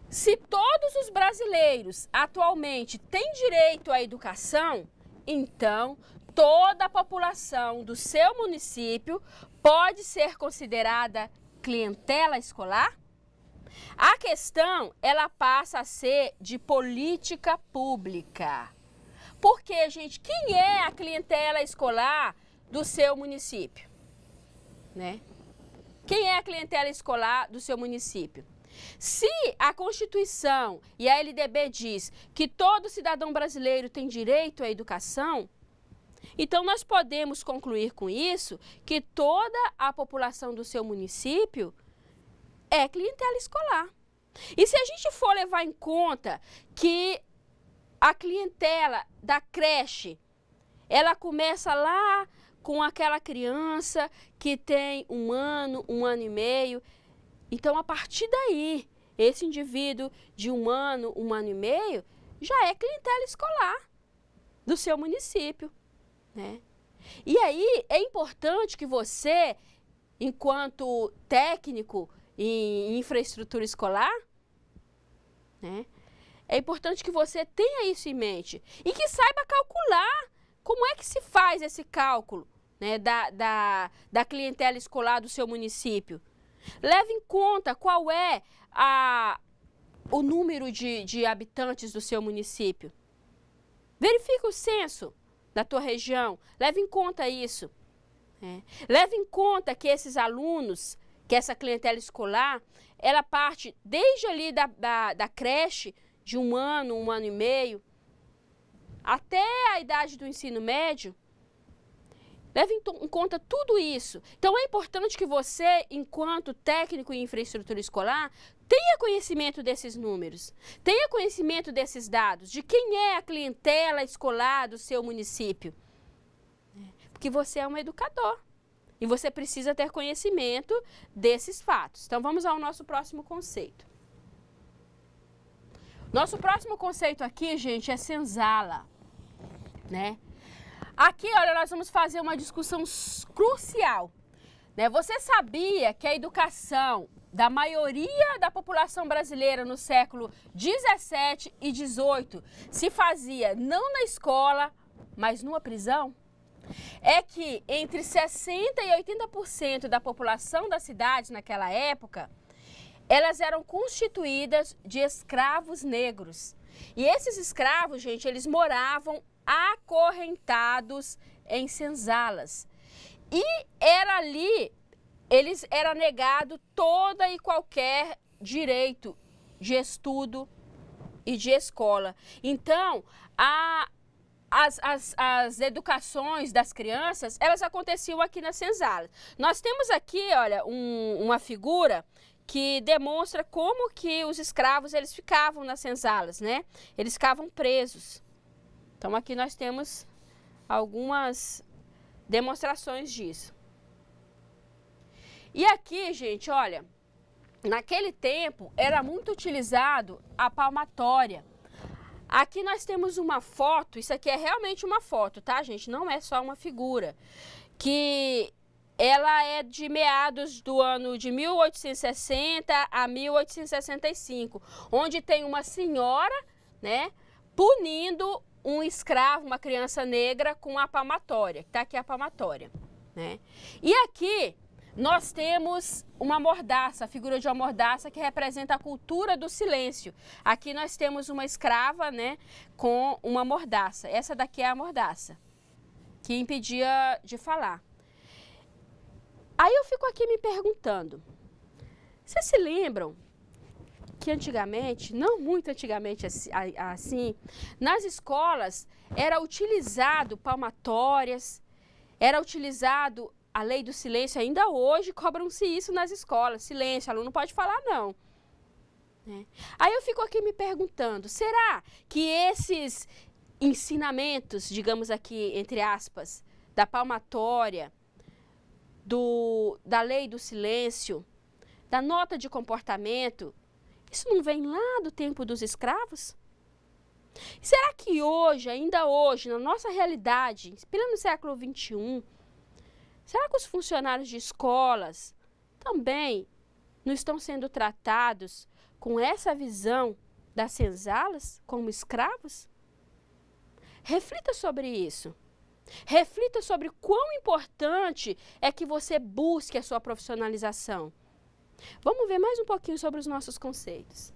Se todos os brasileiros atualmente têm direito à educação, então toda a população do seu município pode ser considerada clientela escolar? A questão, ela passa a ser de política pública. Porque, gente, quem é a clientela escolar do seu município? Né? Quem é a clientela escolar do seu município? Se a Constituição e a LDB diz que todo cidadão brasileiro tem direito à educação, então nós podemos concluir com isso que toda a população do seu município é clientela escolar. E se a gente for levar em conta que a clientela da creche, ela começa lá com aquela criança que tem 1 ano, 1 ano e meio. Então, a partir daí, esse indivíduo de 1 ano, 1 ano e meio, já é clientela escolar do seu município, né? E aí, é importante que você, enquanto técnico em infraestrutura escolar, né, é importante que você tenha isso em mente e que saiba calcular como é que se faz esse cálculo, né, da clientela escolar do seu município. Leve em conta qual é o número de habitantes do seu município. Verifique o censo da tua região, leve em conta isso. Leve em conta que esses alunos, que essa clientela escolar, ela parte desde ali da creche, de 1 ano, 1 ano e meio, até a idade do ensino médio. Leve em conta tudo isso. Então, é importante que você, enquanto técnico em infraestrutura escolar, tenha conhecimento desses números, tenha conhecimento desses dados, de quem é a clientela escolar do seu município. Porque você é um educador e você precisa ter conhecimento desses fatos. Então, vamos ao nosso próximo conceito. Nosso próximo conceito aqui, gente, é senzala, né? Aqui, olha, nós vamos fazer uma discussão crucial, né? Você sabia que a educação da maioria da população brasileira no século 17 e 18 se fazia não na escola, mas numa prisão? É que entre 60% e 80% da população das cidades naquela época, elas eram constituídas de escravos negros. E esses escravos, gente, eles moravam acorrentados em senzalas. E era negado todo e qualquer direito de estudo e de escola. Então, as educações das crianças, elas aconteciam aqui nas senzalas. Nós temos aqui, olha, uma figura que demonstra como que os escravos, eles ficavam nas senzalas, né? Eles ficavam presos. Então, aqui nós temos algumas demonstrações disso. E aqui, gente, olha, naquele tempo era muito utilizado a palmatória. Aqui nós temos uma foto, isso aqui é realmente uma foto, tá, gente? Não é só uma figura, que ela é de meados do ano de 1860 a 1865, onde tem uma senhora, né, punindo um escravo, uma criança negra, com a palmatória. Tá aqui a palmatória, né? E aqui nós temos uma mordaça, a figura de uma mordaça que representa a cultura do silêncio. Aqui nós temos uma escrava, né, com uma mordaça. Essa daqui é a mordaça, que impedia de falar. Aí eu fico aqui me perguntando, vocês se lembram que antigamente, não muito antigamente assim, nas escolas era utilizado palmatórias, era utilizado a lei do silêncio, ainda hoje cobram-se isso nas escolas, silêncio, aluno não pode falar não. Aí eu fico aqui me perguntando, será que esses ensinamentos, digamos aqui, entre aspas, da palmatória, da lei do silêncio, da nota de comportamento, isso não vem lá do tempo dos escravos? Será que hoje, ainda hoje, na nossa realidade, pelo século XXI, será que os funcionários de escolas também não estão sendo tratados com essa visão das senzalas como escravos? Reflita sobre isso. Reflita sobre quão importante é que você busque a sua profissionalização. Vamos ver mais um pouquinho sobre os nossos conceitos.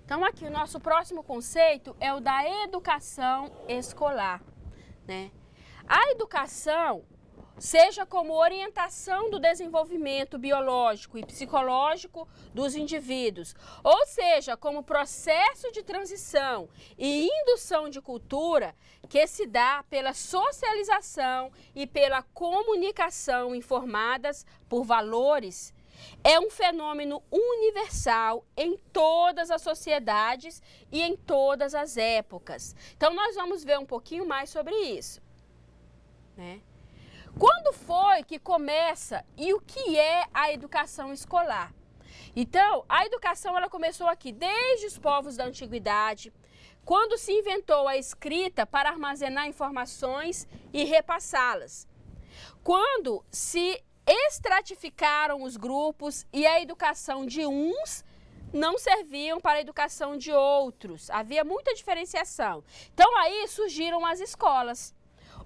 Então aqui o nosso próximo conceito é o da educação escolar, né? A educação, seja como orientação do desenvolvimento biológico e psicológico dos indivíduos, ou seja, como processo de transição e indução de cultura que se dá pela socialização e pela comunicação informadas por valores, é um fenômeno universal em todas as sociedades e em todas as épocas. Então, nós vamos ver um pouquinho mais sobre isso, né? Quando foi que começa e o que é a educação escolar? Então, a educação ela começou aqui desde os povos da antiguidade, quando se inventou a escrita para armazenar informações e repassá-las. Quando se estratificaram os grupos e a educação de uns não serviam para a educação de outros. Havia muita diferenciação. Então, aí surgiram as escolas.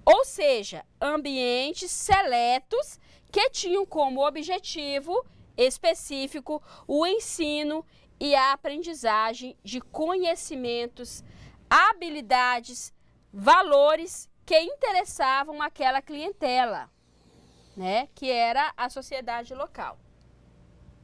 Ou seja, ambientes seletos que tinham como objetivo específico o ensino e a aprendizagem de conhecimentos, habilidades, valores que interessavam aquela clientela, né, que era a sociedade local.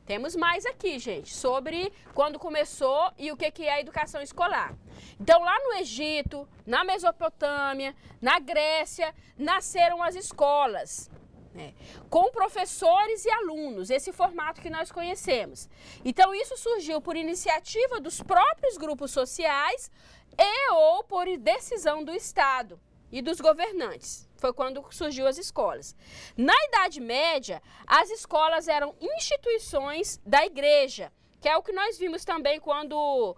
Temos mais aqui, gente, sobre quando começou e o que é a educação escolar. Então, lá no Egito, na Mesopotâmia, na Grécia, nasceram as escolas, né, com professores e alunos, esse formato que nós conhecemos. Então, isso surgiu por iniciativa dos próprios grupos sociais e ou por decisão do Estado e dos governantes. Foi quando surgiu as escolas. Na Idade Média, as escolas eram instituições da igreja, que é o que nós vimos também quando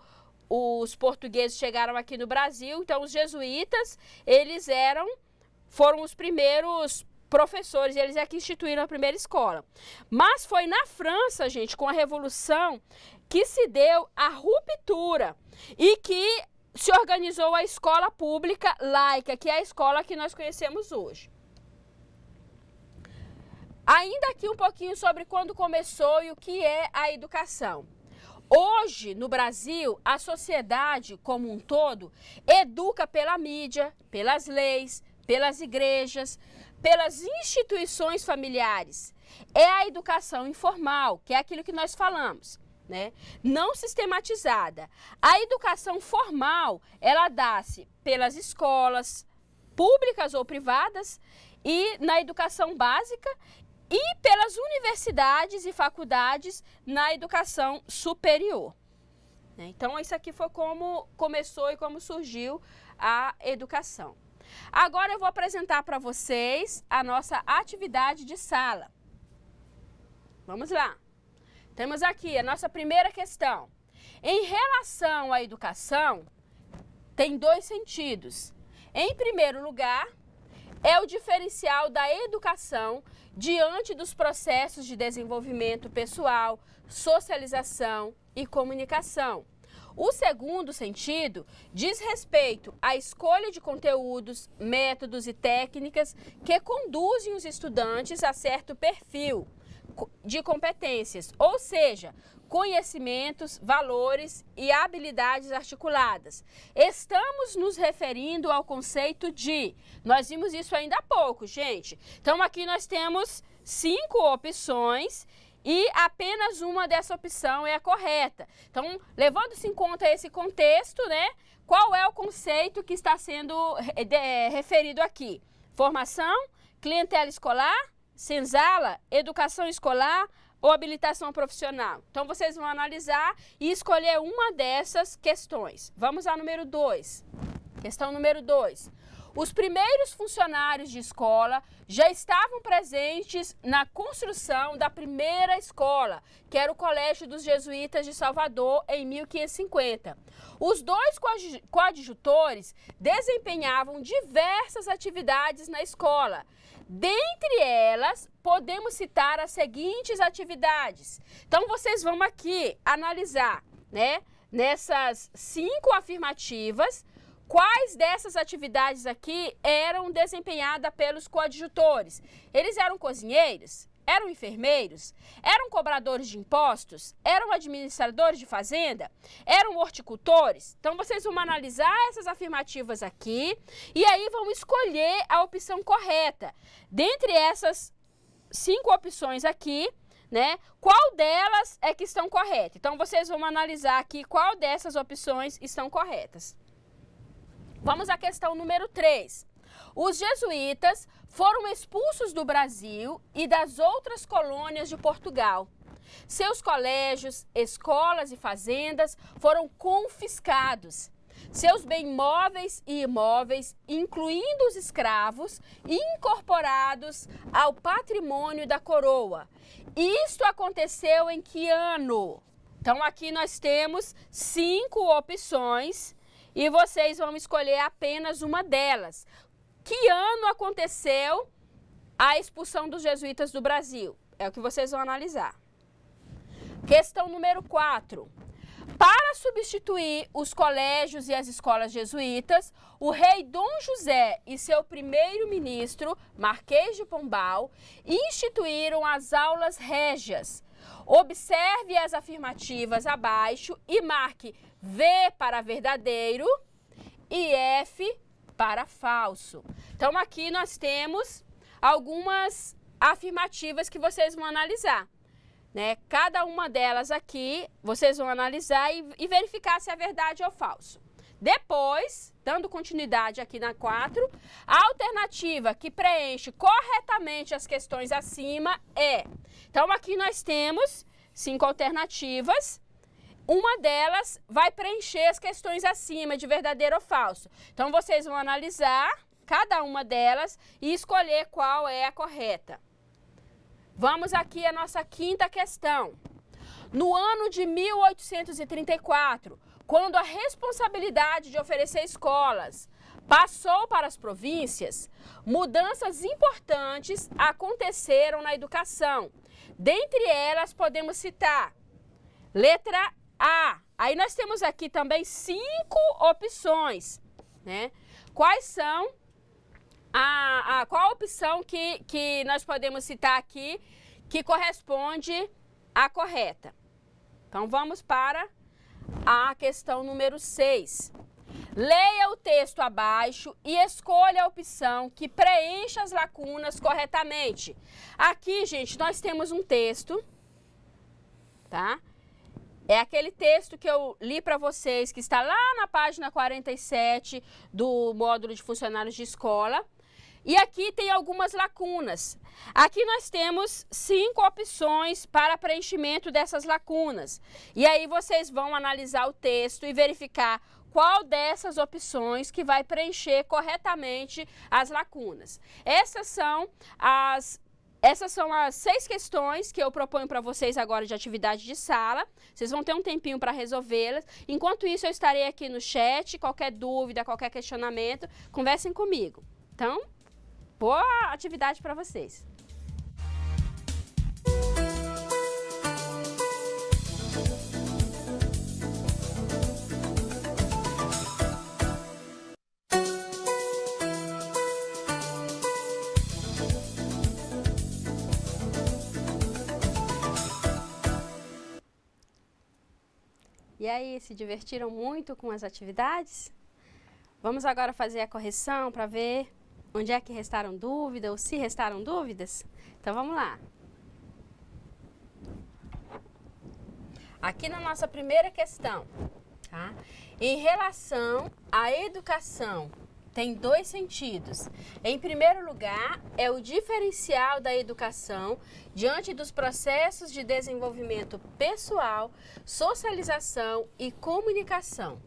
os portugueses chegaram aqui no Brasil. Então, os jesuítas, eles foram os primeiros professores, eles é que instituíram a primeira escola. Mas foi na França, gente, com a Revolução, que se deu a ruptura e que se organizou a escola pública laica, que é a escola que nós conhecemos hoje. Ainda aqui um pouquinho sobre quando começou e o que é a educação. Hoje, no Brasil, a sociedade como um todo educa pela mídia, pelas leis, pelas igrejas, pelas instituições familiares. É a educação informal, que é aquilo que nós falamos, né? Não sistematizada. A educação formal, ela dá-se pelas escolas públicas ou privadas e na educação básica e pelas universidades e faculdades na educação superior. Então, isso aqui foi como começou e como surgiu a educação. Agora eu vou apresentar para vocês a nossa atividade de sala. Vamos lá. Temos aqui a nossa primeira questão. Em relação à educação, tem dois sentidos. Em primeiro lugar, é o diferencial da educação diante dos processos de desenvolvimento pessoal, socialização e comunicação. O segundo sentido diz respeito à escolha de conteúdos, métodos e técnicas que conduzem os estudantes a certo perfil de competências, ou seja, conhecimentos, valores e habilidades articuladas. Estamos nos referindo ao conceito de... Nós vimos isso ainda há pouco, gente. Então, aqui nós temos 5 opções e apenas uma dessa opção é a correta. Então, levando-se em conta esse contexto, né? Qual é o conceito que está sendo referido aqui? Formação, clientela escolar, senzala, educação escolar ou habilitação profissional? Então, vocês vão analisar e escolher uma dessas questões. Vamos à número 2. Questão número 2. Os primeiros funcionários de escola já estavam presentes na construção da primeira escola, que era o Colégio dos Jesuítas de Salvador, em 1550. Os dois coadjutores desempenhavam diversas atividades na escola. Dentre elas, podemos citar as seguintes atividades. Então, vocês vão aqui analisar, né, nessas 5 afirmativas, quais dessas atividades aqui eram desempenhadas pelos coadjutores. Eles eram cozinheiros? Eram enfermeiros? Eram cobradores de impostos? Eram administradores de fazenda? Eram horticultores? Então, vocês vão analisar essas afirmativas aqui e aí vão escolher a opção correta. Dentre essas 5 opções aqui, né, qual delas é que estão corretas? Então, vocês vão analisar aqui qual dessas opções estão corretas. Vamos à questão número 3. Os jesuítas foram expulsos do Brasil e das outras colônias de Portugal. Seus colégios, escolas e fazendas foram confiscados. Seus bens móveis e imóveis, incluindo os escravos, incorporados ao patrimônio da coroa. Isto aconteceu em que ano? Então, aqui nós temos 5 opções e vocês vão escolher apenas uma delas. Que ano aconteceu a expulsão dos jesuítas do Brasil? É o que vocês vão analisar. Questão número 4. Para substituir os colégios e as escolas jesuítas, o rei Dom José e seu primeiro-ministro, Marquês de Pombal, instituíram as aulas régias. Observe as afirmativas abaixo e marque V para verdadeiro e F para falso. Então, aqui nós temos algumas afirmativas que vocês vão analisar, né? Cada uma delas aqui, vocês vão analisar e verificar se é verdade ou falso. Depois, dando continuidade aqui na 4, a alternativa que preenche corretamente as questões acima é... Então, aqui nós temos 5 alternativas. Uma delas vai preencher as questões acima de verdadeiro ou falso. Então, vocês vão analisar cada uma delas e escolher qual é a correta. Vamos aqui à nossa 5ª questão. No ano de 1834, quando a responsabilidade de oferecer escolas passou para as províncias, mudanças importantes aconteceram na educação. Dentre elas, podemos citar letra A. Aí nós temos aqui também 5 opções, né? Quais são qual a opção que nós podemos citar aqui que corresponde à correta? Então, vamos para a questão número 6. Leia o texto abaixo e escolha a opção que preencha as lacunas corretamente. Aqui, gente, nós temos um texto, tá? É aquele texto que eu li para vocês, que está lá na página 47 do módulo de funcionários de escola. E aqui tem algumas lacunas. Aqui nós temos 5 opções para preenchimento dessas lacunas. E aí vocês vão analisar o texto e verificar qual dessas opções que vai preencher corretamente as lacunas. Essas são as 6 questões que eu proponho para vocês agora de atividade de sala. Vocês vão ter um tempinho para resolvê-las. Enquanto isso, eu estarei aqui no chat. Qualquer dúvida, qualquer questionamento, conversem comigo. Então, boa atividade para vocês. E aí, se divertiram muito com as atividades? Vamos agora fazer a correção para ver onde é que restaram dúvidas ou se restaram dúvidas? Então, vamos lá. Aqui na nossa primeira questão, tá? Em relação à educação, tem 2 sentidos. Em primeiro lugar, é o diferencial da educação diante dos processos de desenvolvimento pessoal, socialização e comunicação.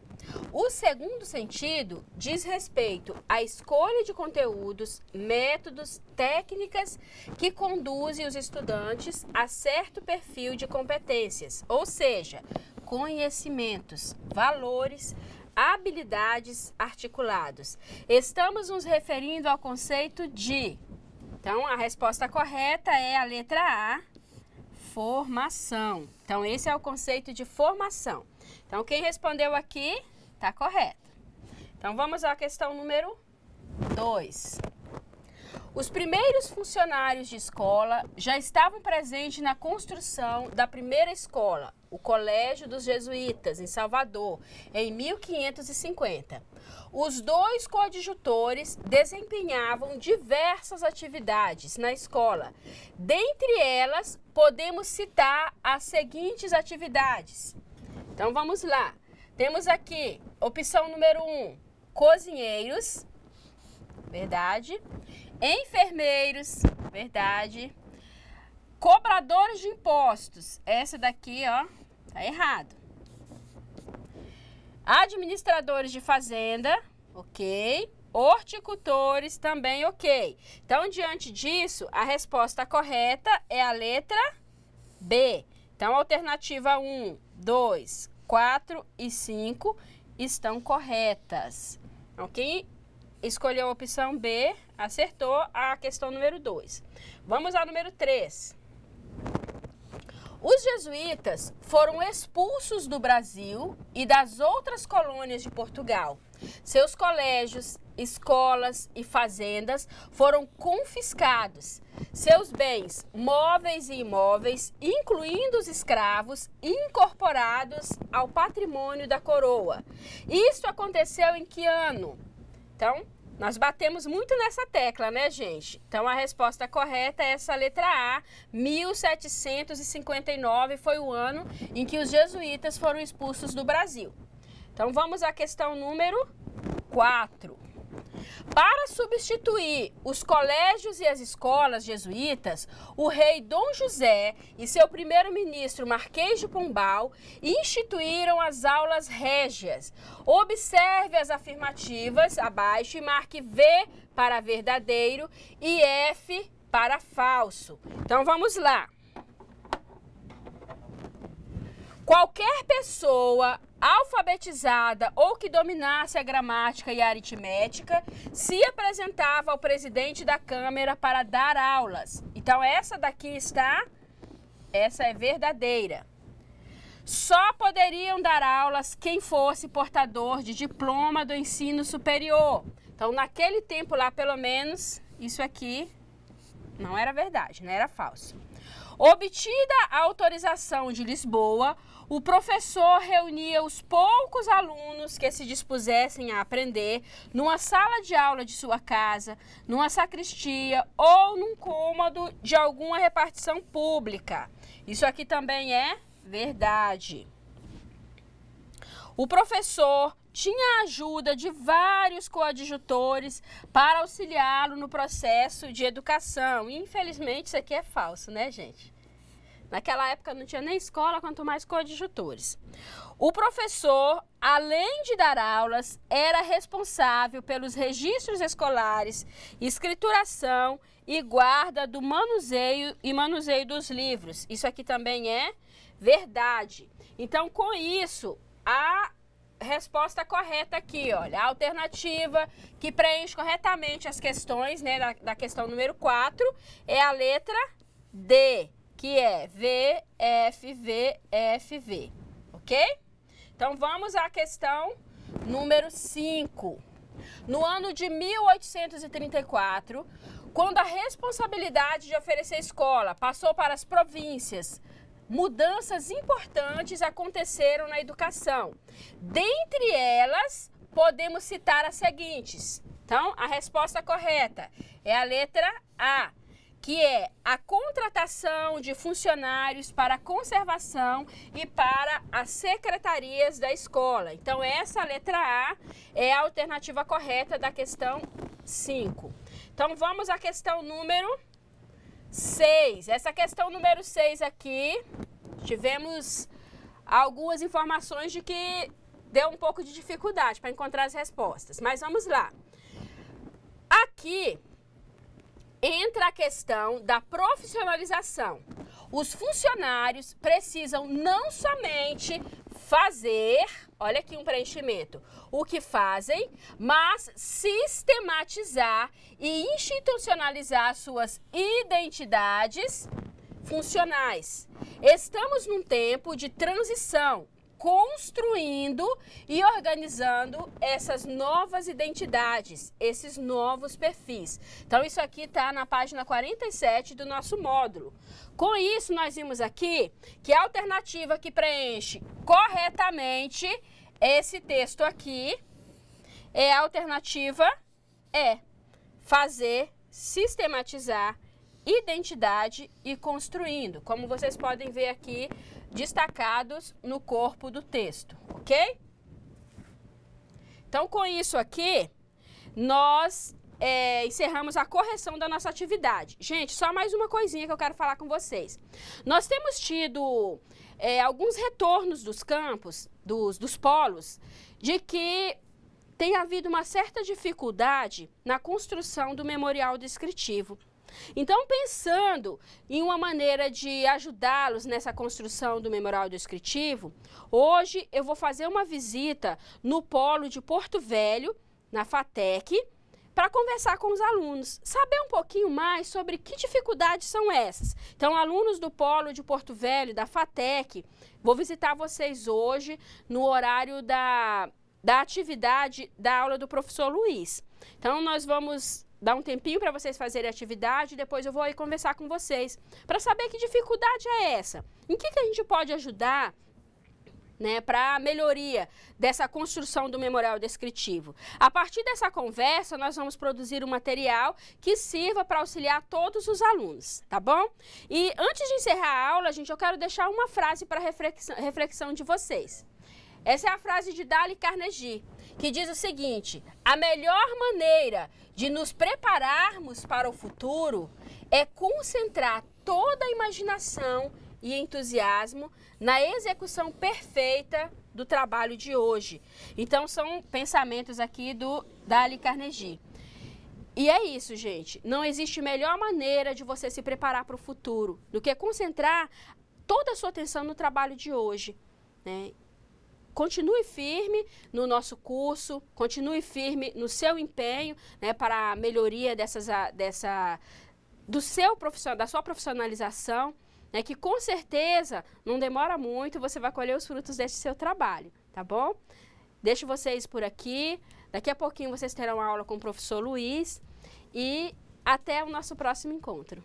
O segundo sentido diz respeito à escolha de conteúdos, métodos, técnicas que conduzem os estudantes a certo perfil de competências, ou seja, conhecimentos, valores, habilidades articulados. Estamos nos referindo ao conceito de... Então, a resposta correta é a letra A, formação. Então, esse é o conceito de formação. Então, quem respondeu aqui está correto. Então, vamos à questão número 2. Os primeiros funcionários de escola já estavam presentes na construção da primeira escola, o Colégio dos Jesuítas, em Salvador, em 1550. Os dois coadjutores desempenhavam diversas atividades na escola. Dentre elas, podemos citar as seguintes atividades. Então, vamos lá. Temos aqui, opção número 1, cozinheiros, verdade. Enfermeiros, verdade. Cobradores de impostos, essa daqui, ó, tá errado. Administradores de fazenda, ok. Horticultores, também ok. Então, diante disso, a resposta correta é a letra B. Então, alternativa 1, 2, 4 e 5 estão corretas. Ok? Escolheu a opção B, acertou a questão número 2. Vamos ao número 3. Os jesuítas foram expulsos do Brasil e das outras colônias de Portugal. Seus colégios, escolas e fazendas foram confiscados. Seus bens móveis e imóveis, incluindo os escravos, incorporados ao patrimônio da coroa. Isso aconteceu em que ano? Então, nós batemos muito nessa tecla, né, gente? Então, a resposta correta é essa letra A. 1759 foi o ano em que os jesuítas foram expulsos do Brasil. Então, vamos à questão número 4. Para substituir os colégios e as escolas jesuítas, o rei Dom José e seu primeiro-ministro Marquês de Pombal instituíram as aulas régias. Observe as afirmativas abaixo e marque V para verdadeiro e F para falso. Então, vamos lá. Qualquer pessoa alfabetizada ou que dominasse a gramática e a aritmética se apresentava ao presidente da Câmara para dar aulas. Então, essa daqui essa é verdadeira. Só poderiam dar aulas quem fosse portador de diploma do ensino superior. Então, naquele tempo lá, pelo menos, isso aqui não era verdade, não era falso. Obtida a autorização de Lisboa, o professor reunia os poucos alunos que se dispusessem a aprender numa sala de aula de sua casa, numa sacristia ou num cômodo de alguma repartição pública. Isso aqui também é verdade. O professor tinha a ajuda de vários coadjutores para auxiliá-lo no processo de educação. E, infelizmente, isso aqui é falso, né, gente? Naquela época não tinha nem escola, quanto mais coadjutores. O professor, além de dar aulas, era responsável pelos registros escolares, escrituração e guarda do manuseio dos livros. Isso aqui também é verdade. Então, com isso, a resposta correta aqui, olha, a alternativa que preenche corretamente as questões, né, da questão número 4 é a letra D, que é V, F, V, F, V, ok? Então, vamos à questão número 5. No ano de 1834, quando a responsabilidade de oferecer escola passou para as províncias, mudanças importantes aconteceram na educação. Dentre elas, podemos citar as seguintes. Então, a resposta correta é a letra A, que é a contratação de funcionários para a conservação e para as secretarias da escola. Então, essa letra A é a alternativa correta da questão 5. Então, vamos à questão número 6. Essa questão número 6 aqui, tivemos algumas informações de que deu um pouco de dificuldade para encontrar as respostas. Mas vamos lá. Aqui entra a questão da profissionalização. Os funcionários precisam não somente fazer, olha aqui um preenchimento, o que fazem, mas sistematizar e institucionalizar suas identidades funcionais. Estamos num tempo de transição construindo e organizando essas novas identidades, esses novos perfis. Então, isso aqui está na página 47 do nosso módulo. Com isso, nós vimos aqui que a alternativa que preenche corretamente esse texto aqui é a alternativa E, fazer, sistematizar, identidade e construindo, como vocês podem ver aqui, destacados no corpo do texto, ok? Então, com isso aqui, nós encerramos a correção da nossa atividade. Gente, só mais uma coisinha que eu quero falar com vocês. Nós temos tido alguns retornos dos campos, dos polos, de que tem havido uma certa dificuldade na construção do memorial descritivo. Então, pensando em uma maneira de ajudá-los nessa construção do memorial descritivo, hoje eu vou fazer uma visita no polo de Porto Velho, na FATEC, para conversar com os alunos, saber um pouquinho mais sobre que dificuldades são essas. Então, alunos do polo de Porto Velho, da FATEC, vou visitar vocês hoje no horário da atividade da aula do professor Luiz. Então, nós vamos dar um tempinho para vocês fazerem a atividade e depois eu vou aí conversar com vocês para saber que dificuldade é essa. Em que a gente pode ajudar, né, para a melhoria dessa construção do memorial descritivo. A partir dessa conversa, nós vamos produzir um material que sirva para auxiliar todos os alunos, tá bom? E antes de encerrar a aula, gente, eu quero deixar uma frase para reflexão de vocês. Essa é a frase de Dale Carnegie, que diz o seguinte: a melhor maneira de nos prepararmos para o futuro é concentrar toda a imaginação e entusiasmo na execução perfeita do trabalho de hoje. Então, são pensamentos aqui do Dale Carnegie. E é isso, gente. Não existe melhor maneira de você se preparar para o futuro do que concentrar toda a sua atenção no trabalho de hoje, né? Continue firme no nosso curso, continue firme no seu empenho, né, para a melhoria da sua profissionalização, né, que com certeza não demora muito, você vai colher os frutos desse seu trabalho, tá bom? Deixo vocês por aqui, daqui a pouquinho vocês terão aula com o professor Luiz e até o nosso próximo encontro.